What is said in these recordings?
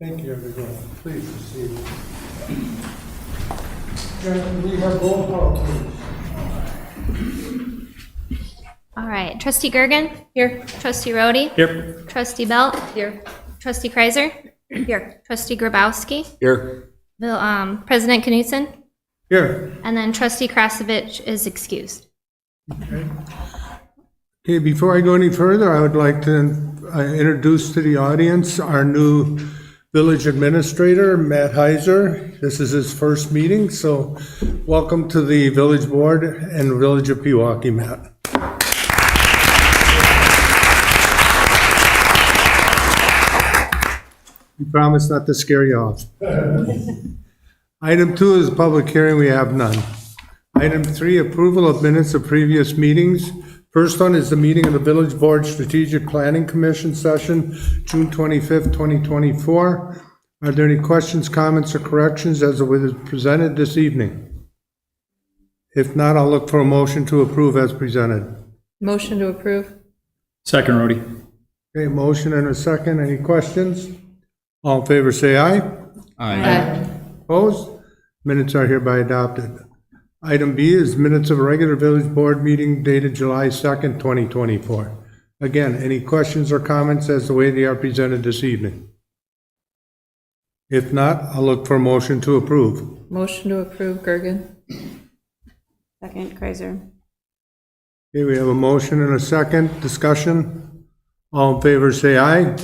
Thank you, everyone. Please proceed. Can we have roll call, please? All right, Trustee Gergen? Here. Trustee Rhodey? Here. Trustee Belt? Here. Trustee Kreiser? Here. Trustee Grabowski? Here. President Knutson? Here. And then Trustee Krasovich is excused. Okay, before I go any further, I would like to introduce to the audience our new village administrator, Matt Heiser. This is his first meeting, so welcome to the village board and village of Pewaukee, Matt. We promise not to scare you off. Item 2 is a public hearing. We have none. Item 3, approval of minutes of previous meetings. First one is the meeting of the Village Board Strategic Planning Commission session, June 25th, 2024. Are there any questions, comments, or corrections as it was presented this evening? If not, I'll look for a motion to approve as presented. Motion to approve. Second, Rhodey. Okay, motion and a second. Any questions? All in favor say aye. Aye. Opposed? Minutes are hereby adopted. Item B is minutes of a regular village board meeting dated July 2nd, 2024. Again, any questions or comments as the way they are presented this evening? If not, I'll look for a motion to approve. Motion to approve, Gergen. Second, Kreiser. Okay, we have a motion and a second. Discussion. All in favor say aye.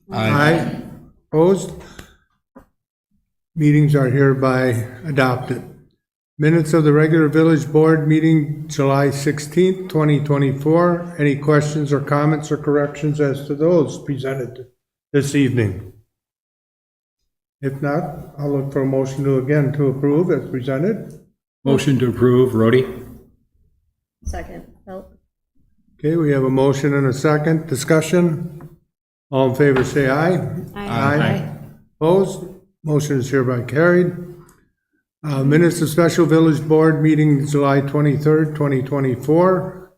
Aye. Opposed? Meetings are hereby adopted. Minutes of the regular village board meeting July 16th, 2024. Any questions or comments or corrections as to those presented this evening? If not, I'll look for a motion to approve as presented. Motion to approve, Rhodey. Second, Belt. Okay, we have a motion and a second. Discussion. All in favor say aye. Aye. Opposed? Motion is hereby carried. Minutes of special village board meeting July 23rd, 2024.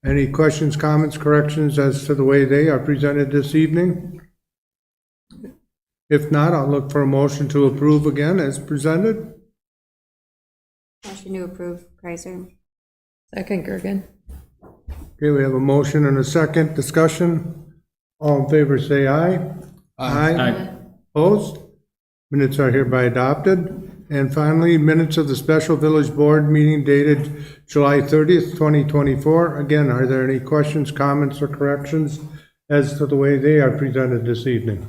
Any questions, comments, corrections as to the way they are presented this evening? If not, I'll look for a motion to approve again as presented. Motion to approve, Kreiser. Second, Gergen. Okay, we have a motion and a second. Discussion. All in favor say aye. Aye. Opposed? Minutes are hereby adopted. And finally, minutes of the special village board meeting dated July 30th, 2024. Again, are there any questions, comments, or corrections as to the way they are presented this evening?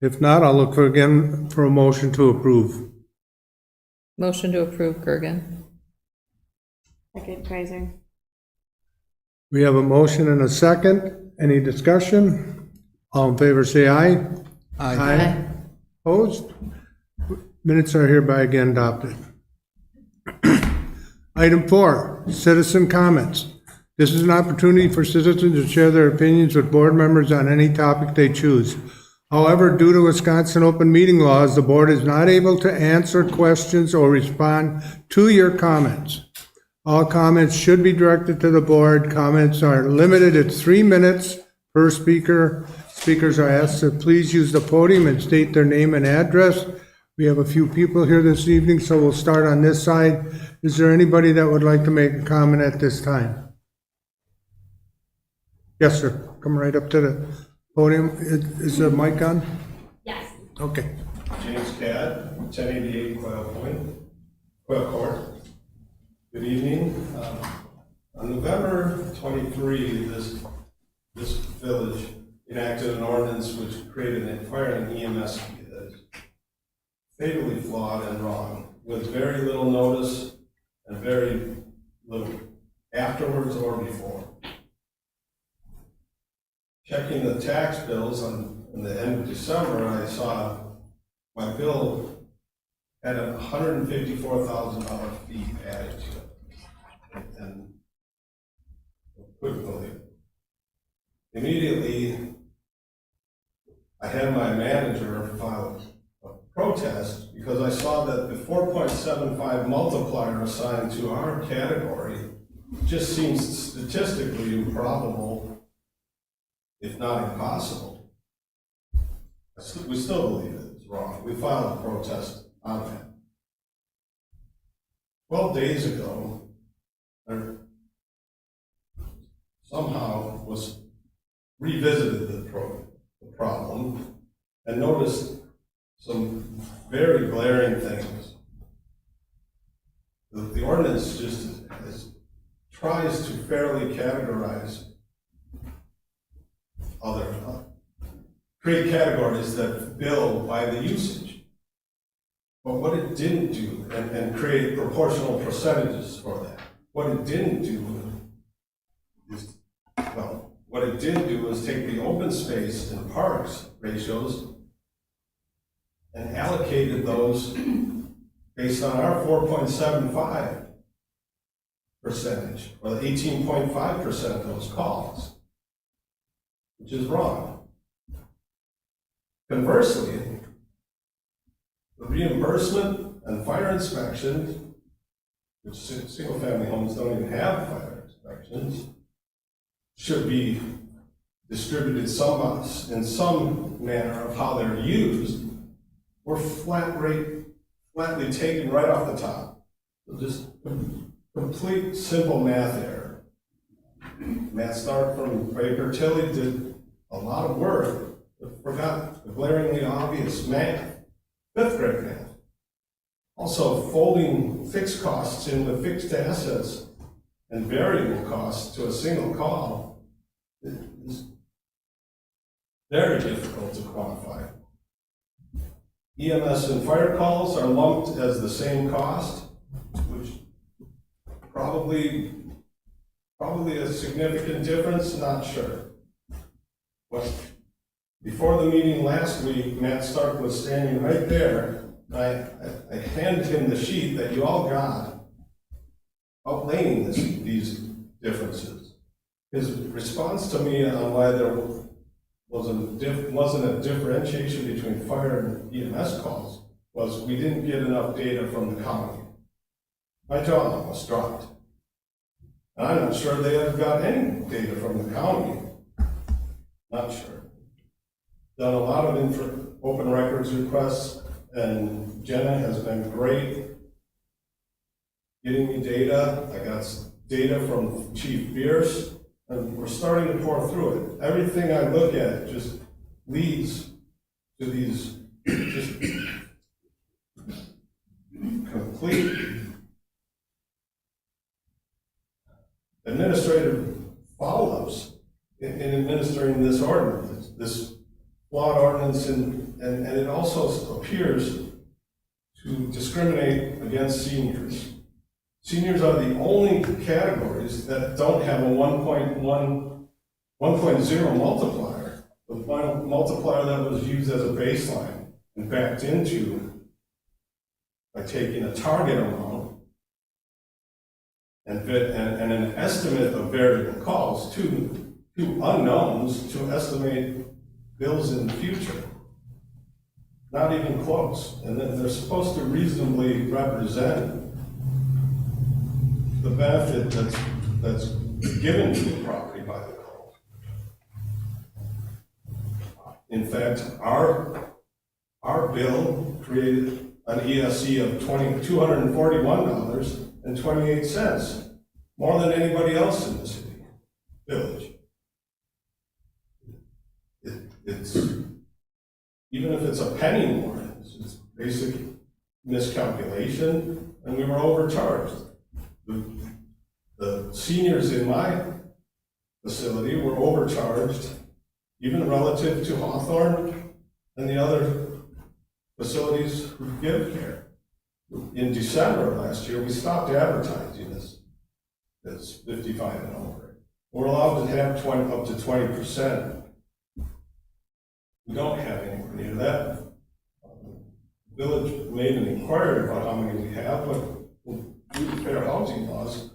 If not, I'll look for a motion to approve. Motion to approve, Gergen. Second, Kreiser. We have a motion and a second. Any discussion? All in favor say aye. Aye. Opposed? Minutes are hereby again adopted. Item 4, citizen comments. This is an opportunity for citizens to share their opinions with board members on any topic they choose. However, due to Wisconsin open meeting laws, the board is not able to answer questions or respond to your comments. All comments should be directed to the board. Comments are limited at 3 minutes per speaker. Speakers are asked to please use the podium and state their name and address. We have a few people here this evening, so we'll start on this side. Is there anybody that would like to make a comment at this time? Yes, sir. Come right up to the podium. Is the mic on? Yes. Okay. James Cadd, 1088 Quail Court. Good evening. On November 23, this village enacted an ordinance which created a fire and EMS key that is fatally flawed and wrong, with very little notice and very little afterwards or before. Checking the tax bills in the end of December, I saw my bill had a $154,000 fee added to it, and I couldn't believe it. Immediately, I had my manager file a protest because I saw that the 4.75 multiplier assigned to our category just seems statistically improbable, if not impossible. we still believe it's wrong. We filed a protest on that. 12 days ago, there somehow was revisited the problem and noticed some very glaring things. The ordinance just tries to fairly categorize create categories that bill by the usage. But what it didn't do, and create proportional percentages for that, what it didn't do is, well, what it did do is take the open space and parks ratios and allocated those based on our 4.75 percentage, or the 18.5% of those calls, which is wrong. Conversely, the reimbursement and fire inspections, which single-family homes don't even have fire inspections, should be distributed in some manner of how they're used, were flatly taken right off the top. So just complete simple math error. Matt Stark from Baker Tilly did a lot of work, but forgot the glaringly obvious math, 5th grade math. Also, folding fixed costs in with fixed assets and variable costs to a single call is very difficult to quantify. EMS and fire calls are lumped as the same cost, which probably a significant difference, not sure. But before the meeting last week, Matt Stark was standing right there. I handed him the sheet that you all got, outlining these differences. His response to me on why there wasn't a differentiation between fire and EMS calls was we didn't get enough data from the county. My jaw almost dropped. And I'm not sure they have got any data from the county. Not sure. Done a lot of open records requests, and Jenna has been great getting me data. I got data from Chief Bierce, and we're starting to pour through it. Everything I look at just leads to these just complete administrative follow-ups in administering this ordinance, this flawed ordinance, and it also appears to discriminate against seniors. Seniors are the only categories that don't have a 1.0 multiplier, the final multiplier that was used as a baseline and backed into by taking a target amount and an estimate of variable calls, two unknowns to estimate bills in the future. Not even close. And then they're supposed to reasonably represent the benefit that's given to the property by the call. In fact, our bill created an ESC of $241.28, more than anybody else in the city, village. It's even if it's a penny more, it's basic miscalculation, and we were overcharged. The seniors in my facility were overcharged, even relative to Hawthorne and the other facilities who give care. In December of last year, we stopped advertising this 55 and over. We're allowed to have up to 20%. We don't have anywhere near that. The village made an inquiry about how many we have, but due to fair housing laws,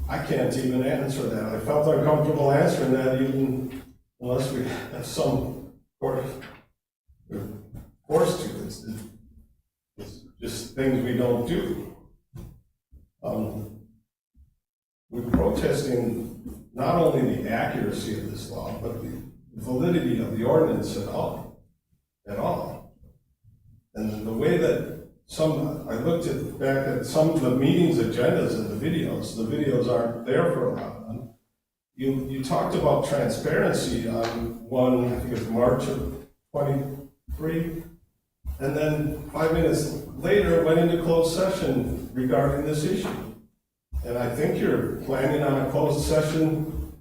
I can't even answer that. I felt uncomfortable answering that even unless we have some we're forced to. It's just things we don't do. We're protesting not only the accuracy of this law, but the validity of the ordinance at all. at all. And the way that I looked back at some of the meetings agendas and the videos aren't there for a lot of them. You talked about transparency on one, I think it was March of 23, and then 5 minutes later went into closed session regarding this issue. And I think you're planning on a closed session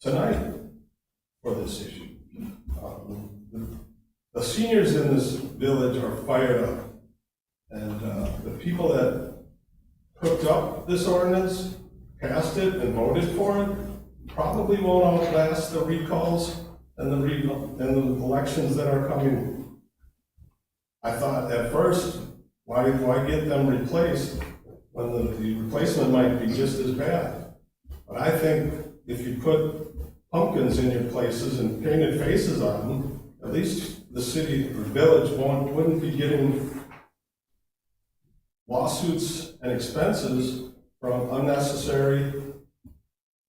tonight for this issue. The seniors in this village are fired up. And the people that hooked up this ordinance, passed it and voted for it, probably won't outlast the recalls and the elections that are coming. I thought at first, why get them replaced when the replacement might be just as bad? But I think if you put pumpkins in your places and painted faces on them, at least the city or village wouldn't be getting lawsuits and expenses from unnecessary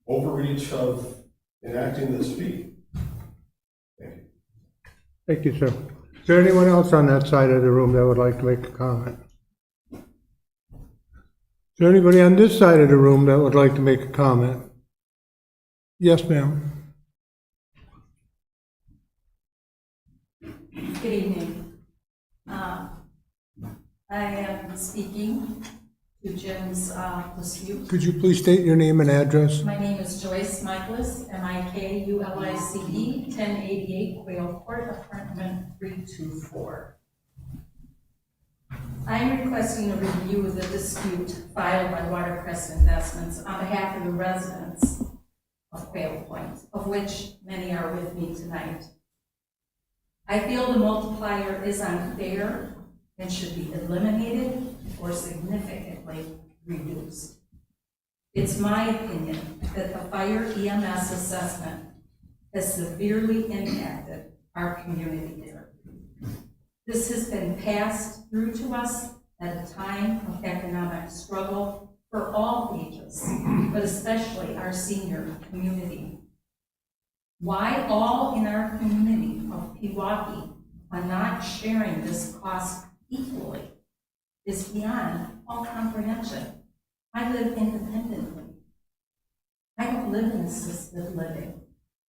overreach of enacting this fee. Thank you. Thank you, sir. Is there anyone else on that side of the room that would like to make a comment? Is there anybody on this side of the room that would like to make a comment? Yes, ma'am. Good evening. I am speaking to Jim's dispute. Could you please state your name and address? My name is Joyce Michaelis, Mikulice, 1088 Quail Court, apartment 324. I'm requesting a review of the dispute filed by Watercrest Investments on behalf of the residents of Quail Point, of which many are with me tonight. I feel the multiplier is unfair and should be eliminated or significantly reduced. It's my opinion that the fire EMS assessment has severely impacted our community there. This has been passed through to us at a time of economic struggle for all ages, but especially our senior community. Why all in our community of Pewaukee are not sharing this cost equally is beyond all comprehension. I live independently. I don't live in assisted living.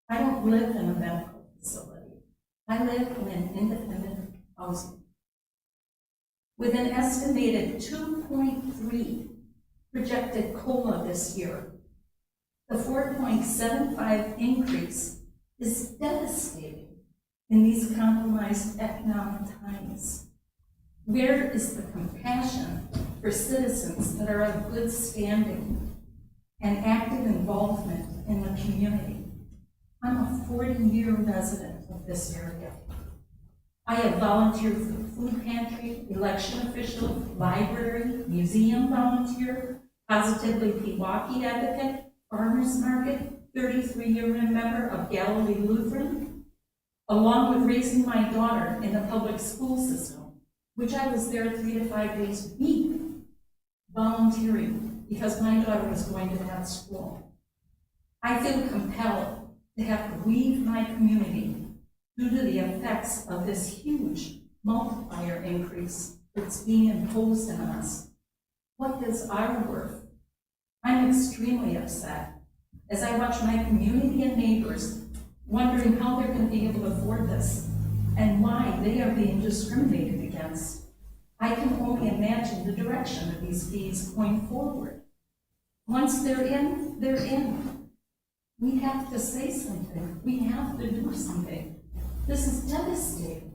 I don't live in a medical facility. I live in an independent housing. With an estimated 2.3 projected COLA this year, the 4.75 increase is devastating in these compromised economic times. Where is the compassion for citizens that are of good standing and active involvement in the community? I'm a 40-year resident of this area. I have volunteered for the food pantry, election official, library, museum volunteer, Positively Pewaukee advocate, farmers market, 33-year member of Galilee Lutheran, along with raising my daughter in the public school system, which I was there 3 to 5 days a week, volunteering because my daughter was going to that school. I feel compelled to have to leave my community due to the effects of this huge multiplier increase that's being imposed on us. What is our worth? I'm extremely upset as I watch my community and neighbors wondering how they're going to be able to afford this and why they are being discriminated against. I can only imagine the direction of these fees going forward. Once they're in, they're in. We have to say something. We have to do something. This is devastating.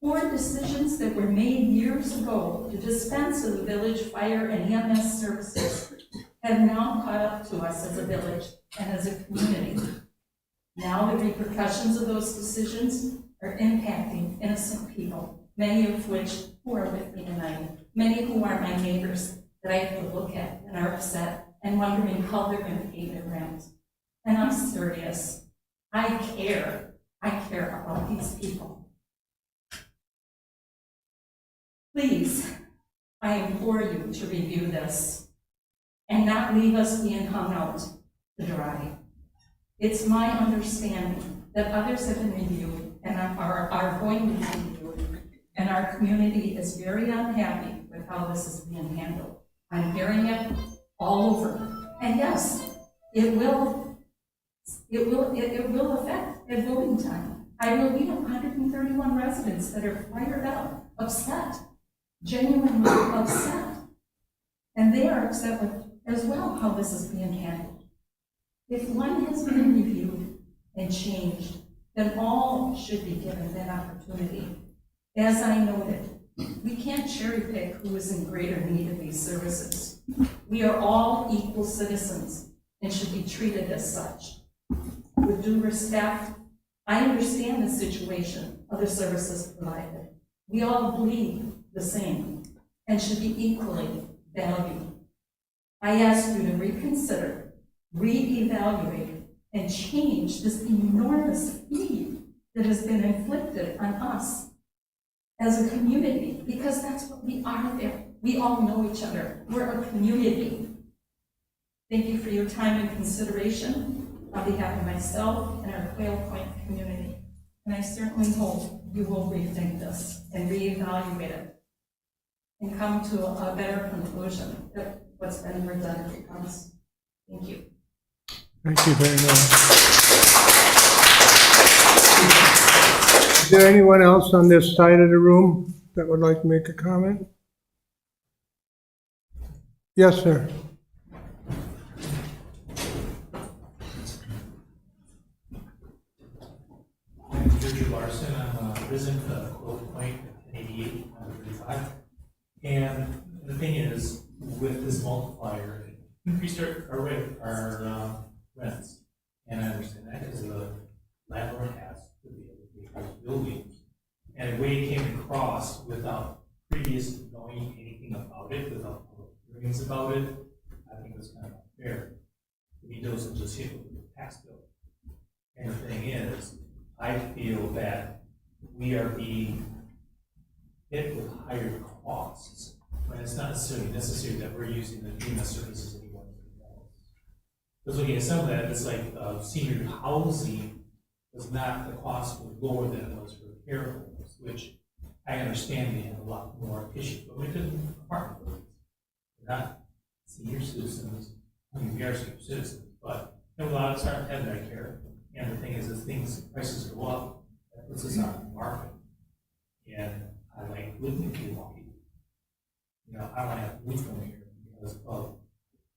Poor decisions that were made years ago to dispense with the village fire and EMS services have now caught up to us as a village and as a community. Now the repercussions of those decisions are impacting innocent people, many of which who are with me tonight, many who are my neighbors that I have to look at and are upset and wondering how they're going to pay their rent. And I'm serious. I care about these people. Please, I implore you to review this and not leave us being hung out to dry. It's my understanding that others have been reviewed and are going to be reviewed, and our community is very unhappy with how this is being handled. I'm hearing it all over. And yes, it will affect at voting time. We have 131 residents that are fired up, upset, genuinely upset. And they are upset with as well how this is being handled. If one has been reviewed and changed, then all should be given that opportunity. As I noted, we can't cherry pick who is in greater need of these services. We are all equal citizens and should be treated as such. With due respect, I understand the situation of the services provided. We all bleed the same and should be equally valued. I ask you to reconsider, reevaluate, and change this enormous fee that has been inflicted on us as a community, because that's what we are there. We all know each other. We're a community. Thank you for your time and consideration on behalf of myself and our Quail Point community. And I certainly hope you will rethink this and reevaluate it and come to a better conclusion that what's been presented to us. Thank you. Thank you very much. Is there anyone else on this side of the room that would like to make a comment? Yes, sir. My name is Richard Larson. I'm a resident of Quail Point, 88, 35. And the thing is, with this multiplier, it increased our rents. And I understand that because the landlord has to be able to pay for his buildings. And the way it came across without previous knowing anything about it, without public hearings about it, I think it was kind of unfair. He doesn't just hit with the tax bill. And the thing is, I feel that we are being hit with higher costs when it's not necessarily necessary that we're using the FEMA services anymore. Because looking at some of that, it's like senior housing was not, the cost was lower than it was for care homes, which I understand they have a lot more issues, but we couldn't apartment buildings. We're not senior citizens. I mean, we are senior citizens, but a lot of us aren't having that care. And the thing is, as prices go up, that puts us on the market. And I like living in Milwaukee. You know, I want to have roof on here because of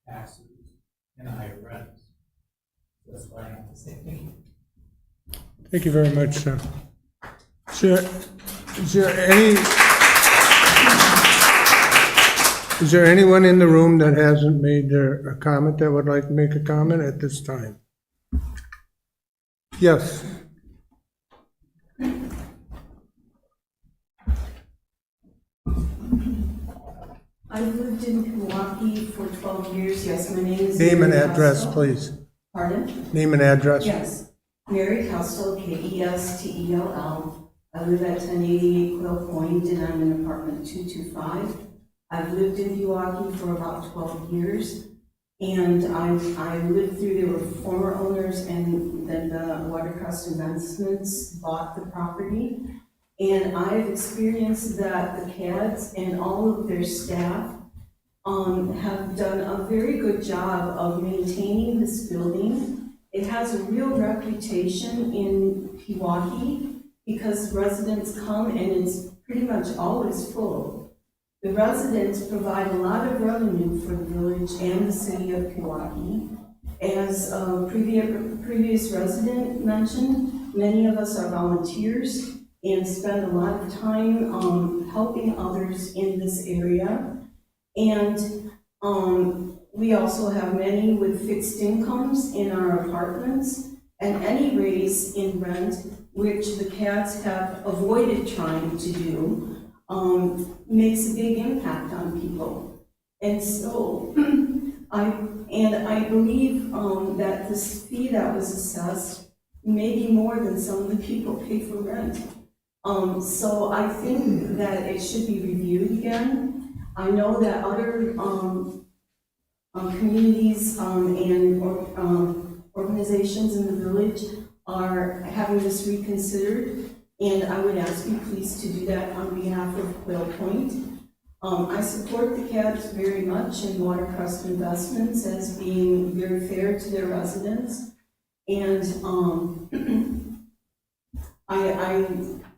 taxes and higher rents. That's why I have to say thank you. Thank you very much, sir. Is there anyone in the room that hasn't made a comment that would like to make a comment at this time? Yes. I've lived in Milwaukee for 12 years. Yes, my name is... Name and Mary address, Costello. please. Pardon? Name and address. Yes. Mary Costello, Kestell. I live at 1088 Quail Point, and I'm in apartment 225. I've lived in Milwaukee for about 12 years, and I lived through, there were former owners, and then the Watercrest Investments bought the property. And I've experienced that the CADs and all of their staff have done a very good job of maintaining this building. It has a real reputation in Pewaukee because residents come and it's pretty much always full. The residents provide a lot of revenue for the village and the city of Pewaukee. As a previous resident mentioned, many of us are volunteers and spend a lot of time helping others in this area. And we also have many with fixed incomes in our apartments, and any raise in rent, which the CADs have avoided trying to do, makes a big impact on people. And so I believe that this fee that was assessed may be more than some of the people pay for rent. So I think that it should be reviewed again. I know that other communities and organizations in the village are having this reconsidered, and I would ask you please to do that on behalf of Quail Point. I support the Cabs very much and Watercrest Investments as being very fair to their residents. And I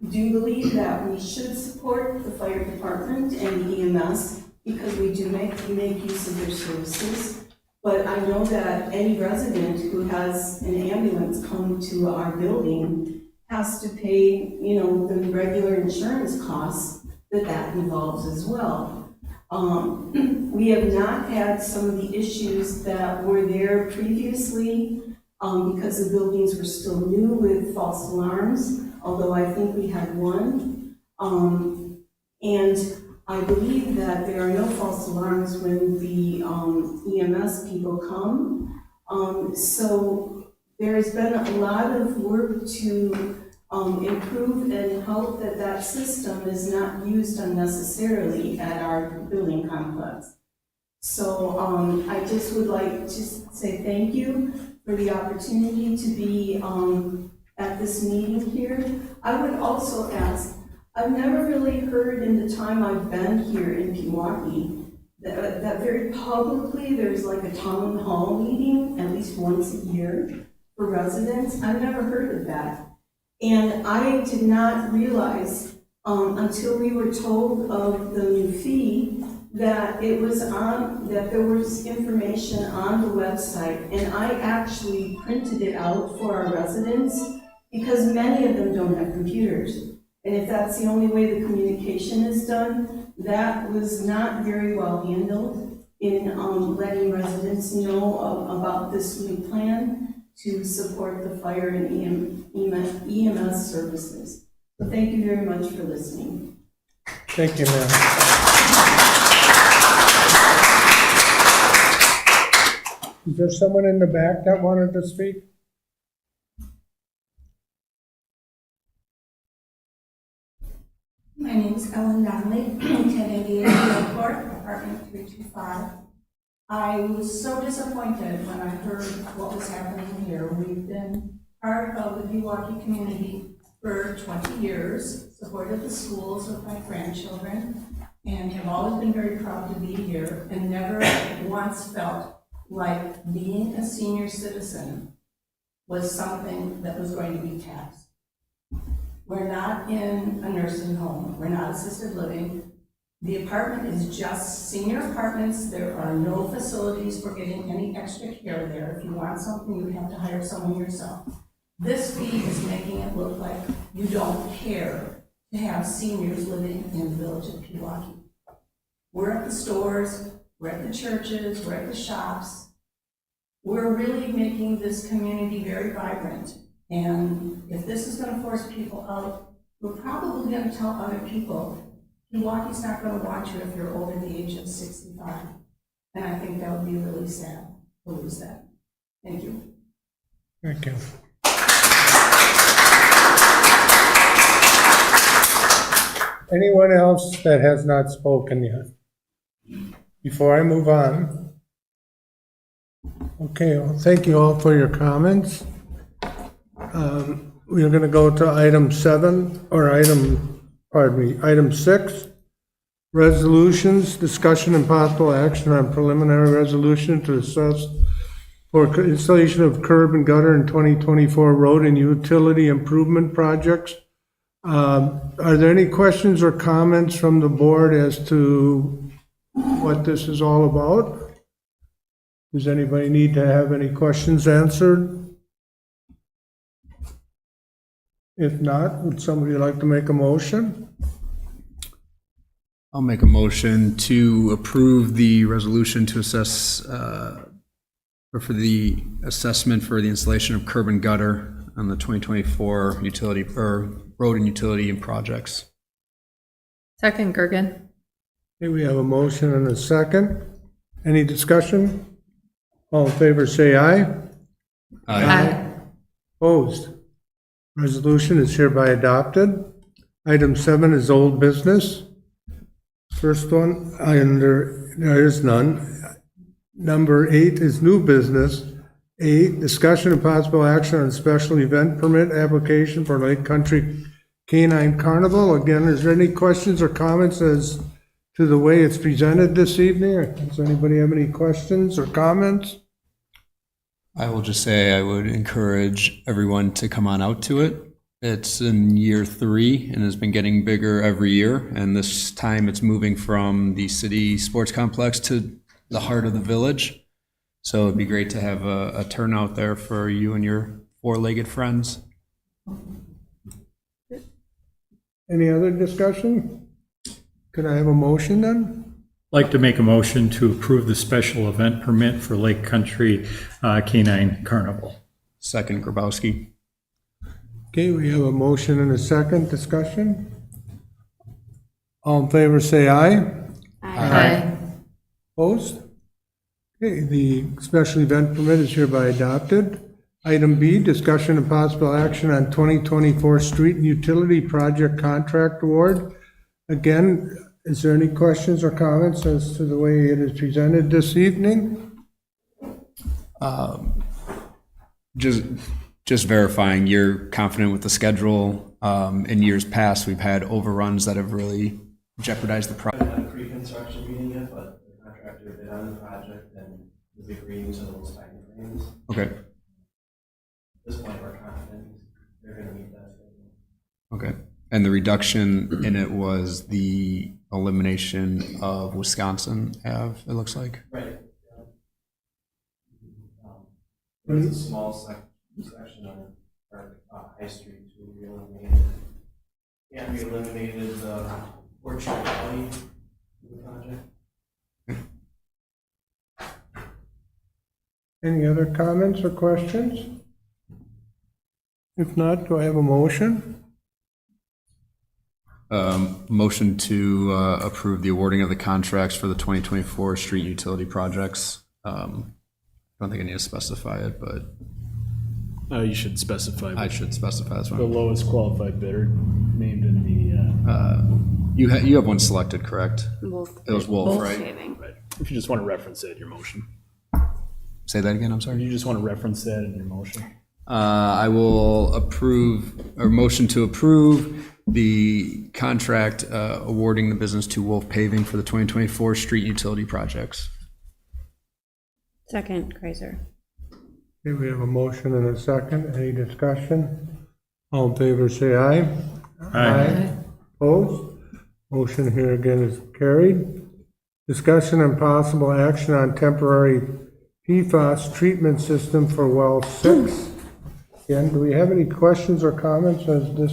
do believe that we should support the fire department and the EMS because we make use of their services. But I know that any resident who has an ambulance come to our building has to pay, the regular insurance costs that involves as well. We have not had some of the issues that were there previously because the buildings were still new with false alarms, although I think we had one. And I believe that there are no false alarms when the EMS people come. So there's been a lot of work to improve and help that system is not used unnecessarily at our building complex. So I just would like to say thank you for the opportunity to be at this meeting here. I would also ask, I've never really heard in the time I've been here in Pewaukee that very publicly there's like a town hall meeting at least once a year for residents. I've never heard of that. And I did not realize until we were told of the new fee that it was that there was information on the website, and I actually printed it out for our residents because many of them don't have computers. And if that's the only way the communication is done, that was not very well handled in letting residents know about this new plan to support the fire and EMS services. So thank you very much for listening. Thank you, ma'am. Is there someone in the back that wanted to speak? My name is Ellen Donnelly, 1088 Field Court, apartment 325. I was so disappointed when I heard what was happening here. We've been part of the Pewaukee community for 20 years, supported the schools with my grandchildren, and have always been very proud to be here, and never once felt like being a senior citizen was something that was going to be taxed. We're not in a nursing home. We're not assisted living. The apartment is just senior apartments. There are no facilities for getting any extra care there. If you want something, you have to hire someone yourself. This fee is making it look like you don't care to have seniors living in the village of Pewaukee. We're at the stores, we're at the churches, we're at the shops. We're really making this community very vibrant. And if this is going to force people out, we're probably going to tell other people, Pewaukee's not going to want you if you're over the age of 65. And I think that would be really sad to lose that. Thank you. Thank you. Anyone else that has not spoken yet? Before I move on. Okay, well, thank you all for your comments. We're going to go to item 6, resolutions, discussion and possible action on preliminary resolution to assess for installation of curb and gutter in 2024 road and utility improvement projects. Are there any questions or comments from the board as to what this is all about? Does anybody need to have any questions answered? If not, would somebody like to make a motion? I'll make a motion to approve the resolution to assess, or for the assessment for the installation of curb and gutter on the 2024 utility, or road and utility and projects. Second, Gergen. Okay, we have a motion and a second. Any discussion? All in favor, say aye. Aye. Opposed? Resolution is hereby adopted. Item 7 is old business. First one, there is none. Number 8 is new business, A, discussion and possible action on special event permit application for Lake Country Canine Carnival. Again, is there any questions or comments as to the way it's presented this evening? Or does anybody have any questions or comments? I will just say I would encourage everyone to come on out to it. It's in year 3 and has been getting bigger every year. And this time it's moving from the city sports complex to the heart of the village. So it'd be great to have a turnout there for you and your 4-legged friends. Any other discussion? Could I have a motion then? I'd like to make a motion to approve the special event permit for Lake Country Canine Carnival. Second, Grabowski. Okay, we have a motion and a second. Discussion? All in favor, say aye. Aye. Opposed? Okay, the special event permit is hereby adopted. Item B, discussion and possible action on 2024 street and utility project contract award. Again, is there any questions or comments as to the way it is presented this evening? Just verifying, you're confident with the schedule. In years past, we've had overruns that have really jeopardized the project. Had a pre-construction meeting yet, but the contractor bid on the project and is agreeing to those timeframes. Okay, At this point, we're confident they're gonna meet that schedule. okay. And the reduction in it was the elimination of Wisconsin Ave, it looks like. Right. There's a small section on our High Street too, we eliminated. Yeah, we eliminated the Orchard Valley in the project. Any other comments or questions? If not, do I have a motion? Motion to approve the awarding of the contracts for the 2024 street utility projects. I don't think I need to specify it, but You should specify I should specify this the one. lowest qualified bidder named in the, You have one selected, correct? Wolf. It was Wolf, right? Shaving. if you just want to reference that in your motion. Say that again, I'm If sorry. you just want to reference that in your motion. I will approve, or motion to approve the contract awarding the business to Wolf Paving for the 2024 street utility projects. Second, Kreiser. Okay, we have a motion and a second. Any discussion? All in favor, say aye. Aye. Opposed? Motion here again is carried. Discussion and possible action on temporary PFAS treatment system for well 6. Again, do we have any questions or comments as this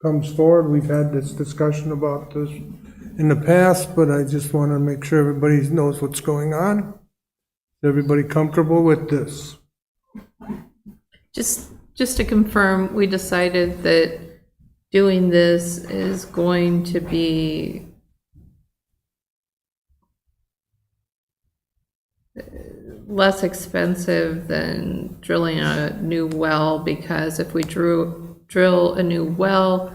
comes forward? We've had this discussion about this in the past, but I just want to make sure everybody knows what's going on. Is everybody comfortable with this? Just to confirm, we decided that doing this is going to be less expensive than drilling a new well, because if we drill a new well,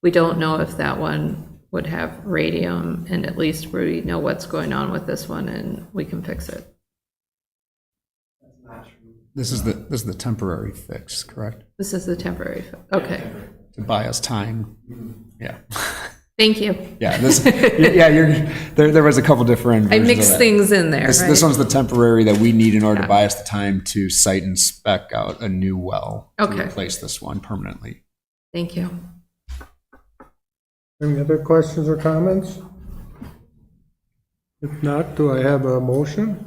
we don't know if that one would have radium, and at least we know what's going on with this one and we can fix it. That's not true. This is the temporary fix, correct? This is the temporary, okay, To buy us time. Yeah. thank you. Yeah, there was a couple different I versions of mixed that. things in there, This right? one's the temporary that we need in order to Yeah. buy us the time to site and spec out a new well to Okay. replace this one permanently. Thank you. Any other questions or comments? If not, do I have a motion?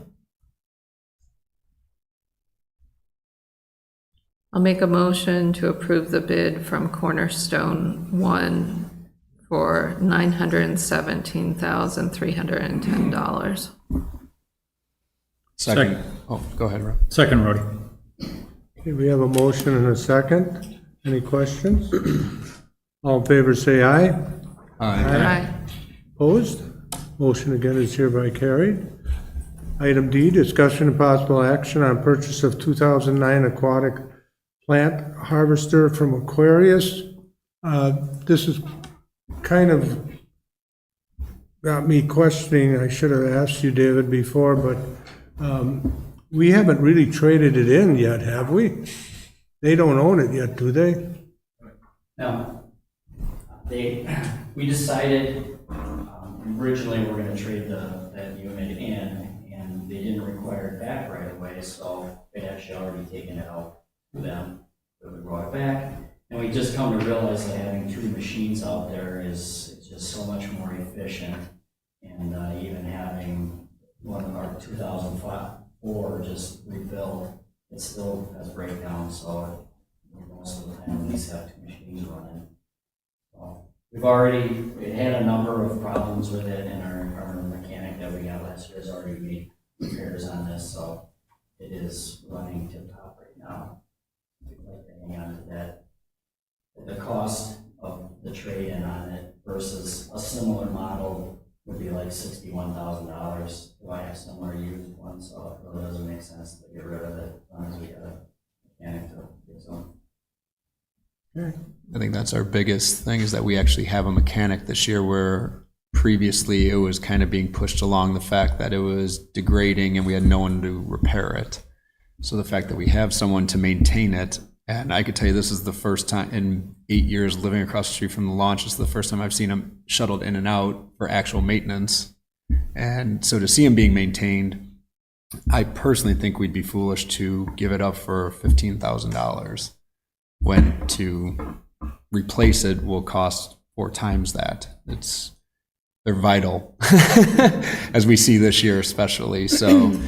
I'll make a motion to approve the bid from Cornerstone One for $917,310. Second. Oh, go ahead, Rob. Second, Rhodey. Okay, we have a motion and a second. Any questions? All in favor, say aye. Aye. Opposed? Motion again is hereby carried. Item D, discussion and possible action on purchase of 2009 aquatic plant harvester from Aquarius. This is kind of got me questioning, I should have asked you, David, before, but we haven't really traded it in yet, have we? They don't own it yet, do they? No. We decided, originally we're gonna trade that unit in, and they didn't require it back right away, so they'd actually already taken it out to them. But we brought it back, and we just come to realize that having 2 machines out there is just so much more efficient. And even having one of our 2004 just rebuilt, it still has breakdowns, so most of the time at least have 2 machines running. So we had a number of problems with it, and our mechanic that we got last year has already made repairs on this, so it is running tip top right now. We'd like to hang on to that. The cost of the trade-in on it versus a similar model would be like $61,000 to buy a similar used one, so it really doesn't make sense to get rid of it as long as we got a mechanic to fix them. I think that's our biggest thing, is that we actually have a mechanic this year, where previously it was kind of being pushed along the fact that it was degrading and we had no one to repair it. So the fact that we have someone to maintain it, and I could tell you this is the first time in 8 years living across the street from the launch, this is the first time I've seen them shuttled in and out for actual maintenance. And so to see them being maintained, I personally think we'd be foolish to give it up for $15,000 when to replace it will cost 4 times that. They're vital, as we see this year especially. So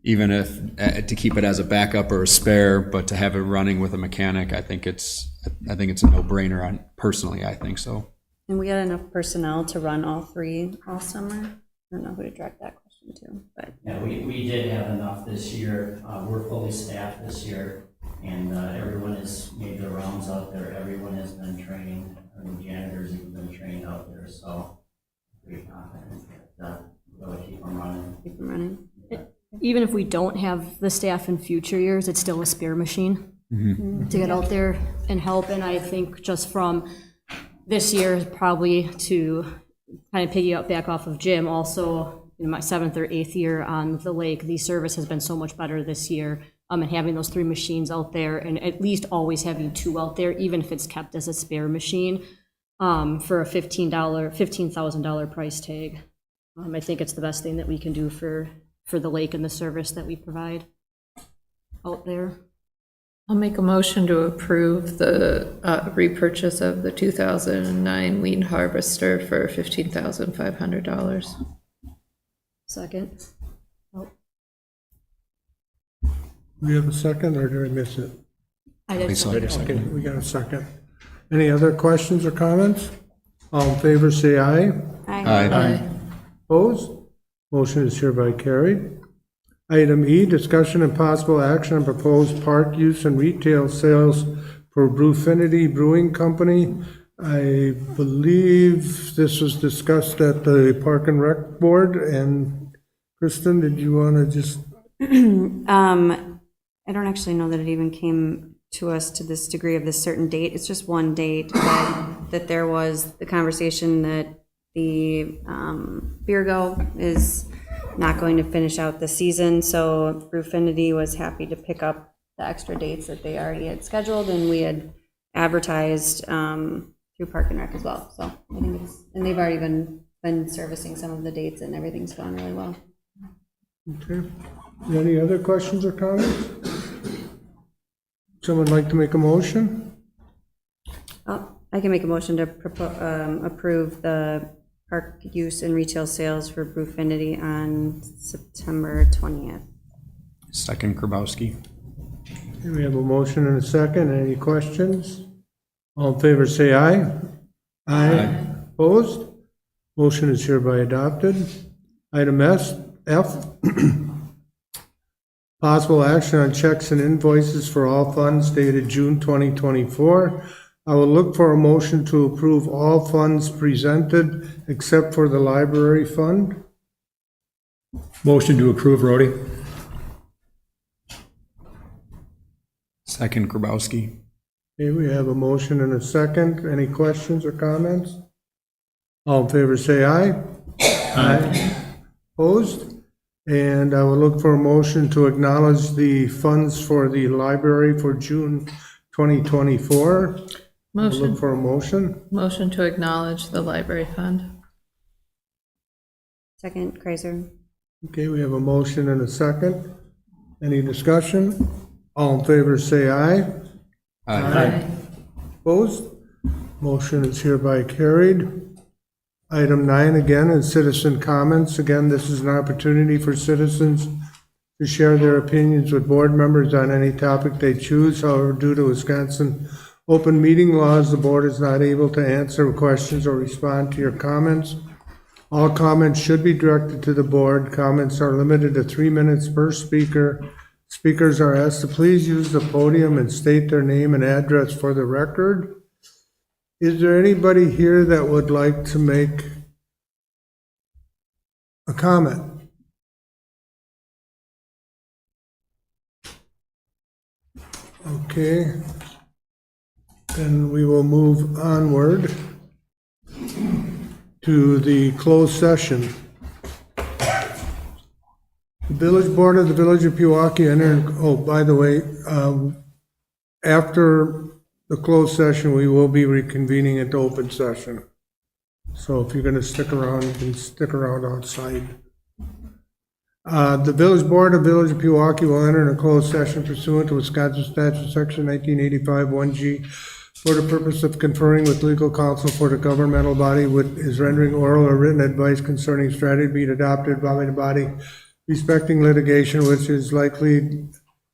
even if to keep it as a backup or a spare, but to have it running with a mechanic, I think it's a no-brainer. Personally, I think so. And we got enough personnel to run all 3 all summer? I don't know who to direct that question to, but. Yeah, we did have enough this year. We're fully staffed this year, and everyone has made their rounds out there. Everyone has been trained. I mean, janitors have been trained out there, so pretty confident that we'll keep them running. Keep them running. Even if we don't have the staff in future years, it's still a spare machine to get out there and help. And I think just from this year, probably to kind of piggyback back off of Jim, also in my 7th or 8th year on the lake, the service has been so much better this year. And having those 3 machines out there, and at least always having 2 out there, even if it's kept as a spare machine, for a $15,000 price tag. I think it's the best thing that we can do for the lake and the service that we provide out there. I'll make a motion to approve the repurchase of the 2009 Lean Harvester for $15,500. Second. We have a second, or did I miss it? I did second. Okay, we got a second. Any other questions or comments? All in favor, say aye. Aye. Opposed? Motion is hereby carried. Item E, discussion and possible action on proposed park use and retail sales for Brewfinity Brewing Company. I believe this was discussed at the Park and Rec Board, and Kristen, did you want to just? I don't actually know that it even came to us to this degree of this certain date. It's just one date that there was the conversation that the Beergo is not going to finish out the season, so Brewfinity was happy to pick up the extra dates that they already had scheduled, and we had advertised through Park and Rec as well. So I think it's, and they've already been servicing some of the dates, and everything's gone really well. Okay. Any other questions or comments? Someone like to make a motion? I can make a motion to approve the park use and retail sales for Brewfinity on September 20th. Second, Grabowski. Okay, we have a motion and a second. Any questions? All in favor, say aye. Aye. Opposed? Motion is hereby adopted. Item F, possible action on checks and invoices for all funds dated June 2024. I will look for a motion to approve all funds presented except for the library fund. Motion to approve, Rhodey. Second, Grabowski. Okay, we have a motion and a second. Any questions or comments? All in favor, say aye. Aye. Opposed? And I will look for a motion to acknowledge the funds for the library for June 2024. I'll Motion, look for a motion. motion to acknowledge the library fund. Second, Kreiser. Okay, we have a motion and a second. Any discussion? All in favor, say aye. Aye. Opposed? Motion is hereby carried. Item 9, again, is citizen comments. Again, this is an opportunity for citizens to share their opinions with board members on any topic they choose. However, due to Wisconsin open meeting laws, the board is not able to answer questions or respond to your comments. All comments should be directed to the board. Comments are limited to 3 minutes per speaker. Speakers are asked to please use the podium and state their name and address for the record. Is there anybody here that would like to make a comment? Okay. Then we will move onward to the closed session. The Village Board of the Village of Pewaukee entered, oh, by the way, after the closed session, we will be reconvening into open session. So if you're gonna stick around, you can stick around outside. The Village Board of Village of Pewaukee will enter in a closed session pursuant to Wisconsin Statute Section 1985 1G for the purpose of conferring with legal counsel for the governmental body which is rendering oral or written advice concerning strategy being adopted by the body respecting litigation which is likely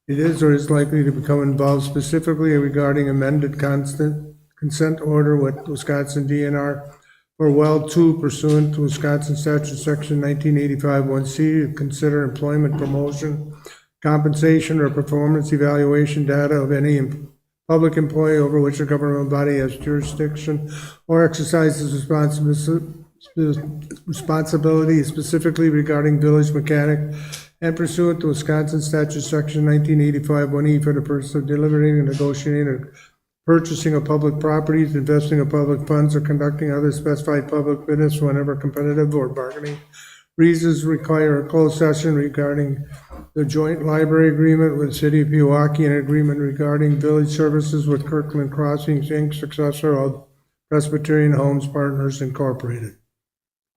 it is or is likely to become involved, specifically regarding amended consent order with Wisconsin DNR for well 2 pursuant to Wisconsin Statute Section 1985 1C to consider employment, promotion, compensation, or performance evaluation data of any public employee over which a governmental body has jurisdiction or exercises responsibility specifically regarding village mechanic and pursuant to Wisconsin Statute Section 1985 1E for the purpose of deliberating, negotiating, or purchasing of public properties, investing of public funds, or conducting other specified public business whenever competitive or bargaining reasons require a closed session regarding the joint library agreement with the City of Pewaukee and agreement regarding village services with Kirkland Crossings, Inc., successor of Presbyterian Homes Partners Incorporated.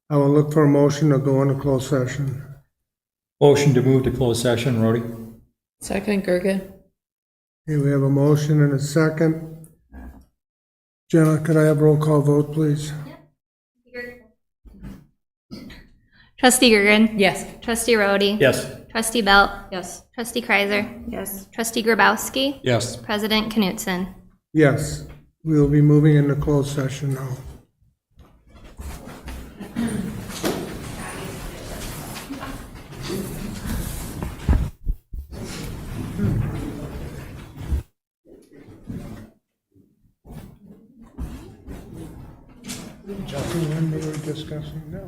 I will look for a motion to go into closed session. Motion to move to closed session, Rhodey. Second, Gergen. Okay, we have a motion and a second. Jenna, could I have roll call vote, please? Trustee Gergen. Yes. Trustee Rhodey. Yes. Trustee Belt. Yes. Trustee Kreiser. Yes. Trustee Grabowski. Yes. President Knutson. Yes, we will be moving into closed session now. Jackie, when we were discussing now.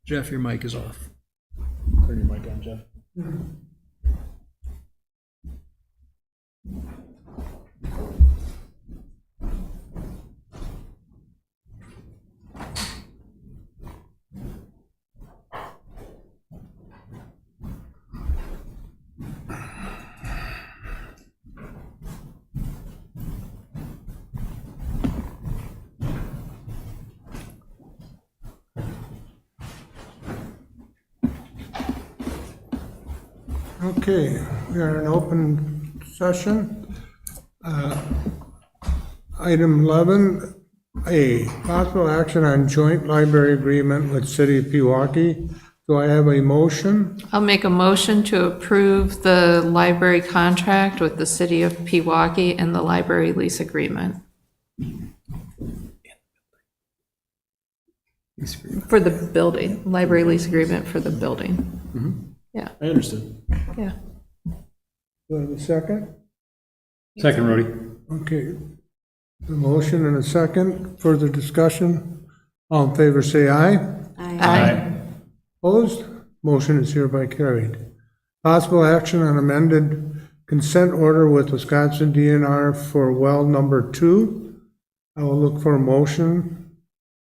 Jeff, your mic is off. Turn your mic on, Jeff. Okay, we are in open session. Item 11A, possible action on joint library agreement with City of Pewaukee. Do I have a motion? I'll make a motion to approve the library contract with the city of Pewaukee and the library lease agreement. For the building, library lease agreement for the building. Yeah, I understood. yeah. Do I have a second? Second, Rhodey. Okay. A motion and a second. Further discussion? All in favor, say aye. Aye. Opposed? Motion is hereby carried. Possible action on amended consent order with Wisconsin DNR for well number 2. I will look for a motion.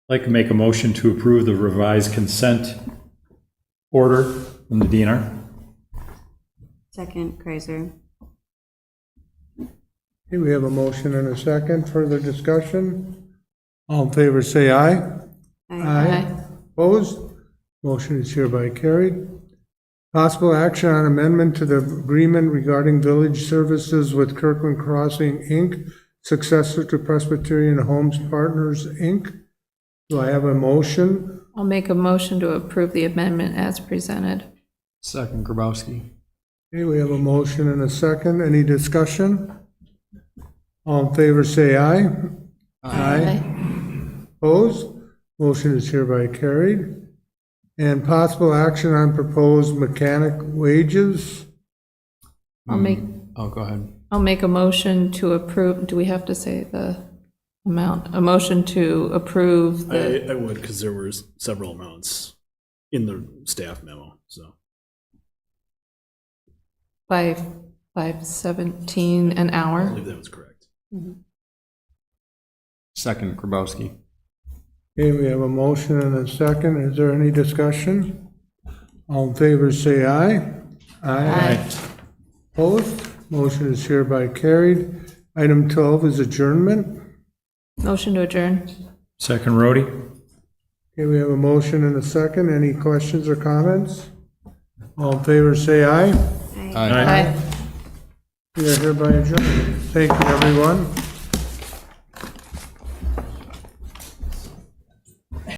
I'd like to make a motion to approve the revised consent order from the DNR. Second, Kreiser. Okay, we have a motion and a second. Further discussion? All in favor, say aye. Aye. Opposed? Motion is hereby carried. Possible action on amendment to the agreement regarding village services with Kirkland Crossing, Inc., successor to Presbyterian Homes Partners, Inc. Do I have a motion? I'll make a motion to approve the amendment as presented. Second, Grabowski. Okay, we have a motion and a second. Any discussion? All in favor, say aye. Opposed? Motion is hereby carried. And possible action on proposed mechanic wages. I'll make, Oh, go ahead. I'll make a motion to approve, do we have to say the amount? A motion to approve the, I would, because there were several amounts in the staff memo, so. by 517 an I hour. believe that was correct. Second, Grabowski. Okay, we have a motion and a second. Is there any discussion? All in favor, say aye. Opposed? Motion is hereby carried. Item 12 is adjournment. Motion to adjourn. Second, Rhodey. Okay, we have a motion and a second. Any questions or comments? All in favor, say aye. Aye. We are hereby adjourned. Thank you, everyone.